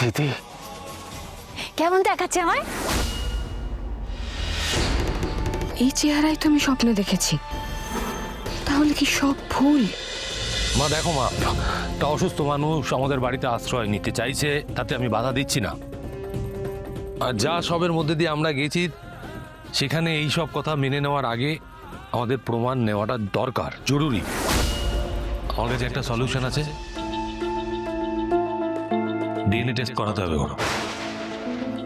দিদি কেমন দেখাচ্ছে আমায়? এই চেহারাই তো আমি স্বপ্নে দেখেছি। তাহলে কি সব ভুল? মা দেখো মা, একটা অসুস্থ মানুষ আমাদের বাড়িতে আশ্রয় নিতে চাইছে, তাতে আমি বাধা দিচ্ছি না। আর যা সবের মধ্যে দিয়ে আমরা গেছি সেখানে এই সব কথা মেনে নেওয়ার আগে আমাদের প্রমাণ নেওয়াটা দরকার, জরুরি। আমার কাছে একটা সলিউশন আছে, ডিএনএ টেস্ট করাতে হবে ওর।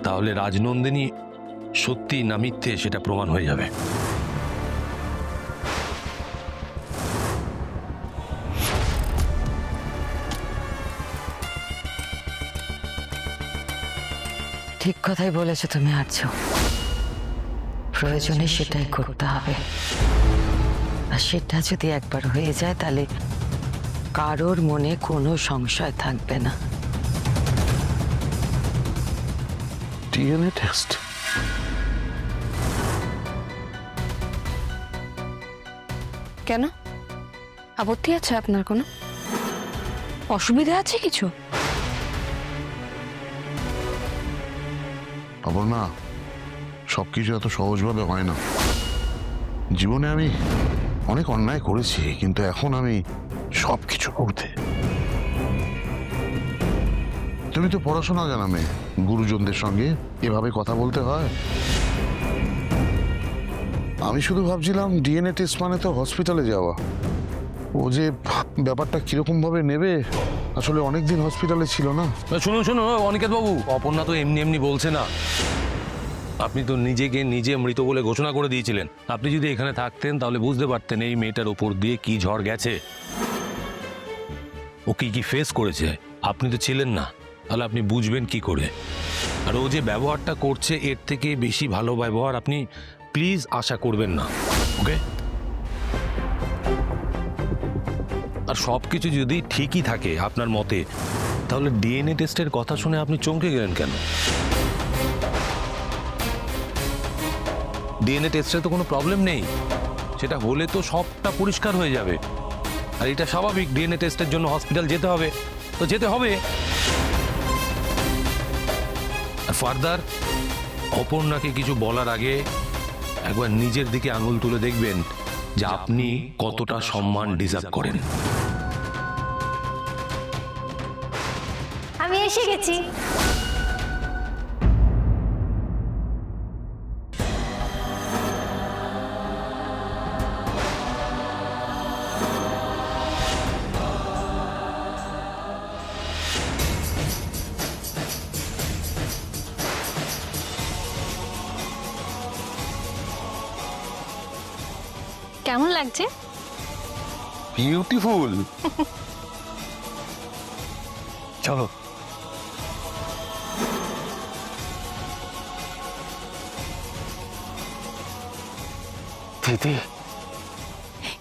তাহলে রাজনন্দিনী সত্যি না মিথ্যে সেটা প্রমাণ হয়ে যাবে। ঠিক কথাই বলেছো তুমি আর্য। প্রয়োজনে সেটাই করতে হবে। আর সেটা যদি একবার হয়ে যায় তাহলে কারোর মনে কোনো সংশয় থাকবে না। DNA test? কেন, আপত্তি আছে আপনার? কোনো অসুবিধা আছে কিছু? অপর্ণা, সবকিছু এত সহজভাবে হয় না। জীবনে আমি অনেক অন্যায় করেছি, কিন্তু এখন আমি সবকিছু করতে। তুমি তো পড়াশোনা জানা মেয়ে, গুরুজনদের সঙ্গে এভাবে কথা বলতে হয়? আমি শুধু ভাবছিলাম ডিএনএ টেস্ট মানে তো হসপিটালে যাওয়া। ও যে ব্যাপারটা কিরকম ভাবে নেবে, আসলে অনেকদিন হসপিটালে ছিল না। শুনুন শুনুন অনিকেত বাবু, অপর্ণা তো এমনি এমনি বলছে না। আপনি তো নিজেকে নিজে মৃত বলে ঘোষণা করে দিয়েছিলেন। আপনি যদি এখানে থাকতেন তাহলে বুঝতে পারতেন এই মেয়েটার উপর দিয়ে কি ঝড় গেছে, ও কি কি ফেস করেছে। আপনি তো ছিলেন না, তাহলে আপনি বুঝবেন কি করে। আর ও যে ব্যবহারটা করছে এর থেকে বেশি ভালো ব্যবহার আপনি প্লিজ আশা করবেন না, ওকে? আর সবকিছু যদি ঠিকই থাকে আপনার মতে, তাহলে ডিএনএ টেস্টের কথা শুনে আপনি চমকে গেলেন কেন? ডিএনএ টেস্টে তো কোনো প্রবলেম নেই, সেটা হলে তো সবটা পরিষ্কার হয়ে যাবে। আর এটা স্বাভাবিক, ডিএনএ টেস্টের জন্য হসপিটাল যেতে হবে তো যেতে হবে। আর ফার্দার অপর্ণাকে কিছু বলার আগে একবার নিজের দিকে আঙুল তুলে দেখবেন যে আপনি কতটা সম্মান ডিজার্ভ করেন। আমি এসে গেছি। কেমন লাগছে? বিউটিফুল। চলো। দিদি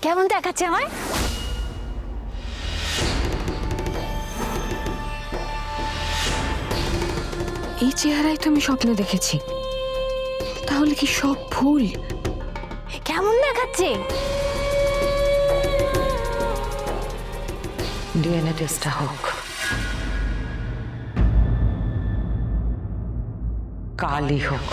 কেমন দেখাচ্ছে আমায়? এই চেহারাই তো আমি স্বপ্নে দেখেছি। তাহলে কি সব ভুল? কেমন দেখাচ্ছে? ডিএনএ টেস্টটা হোক, কালই হোক।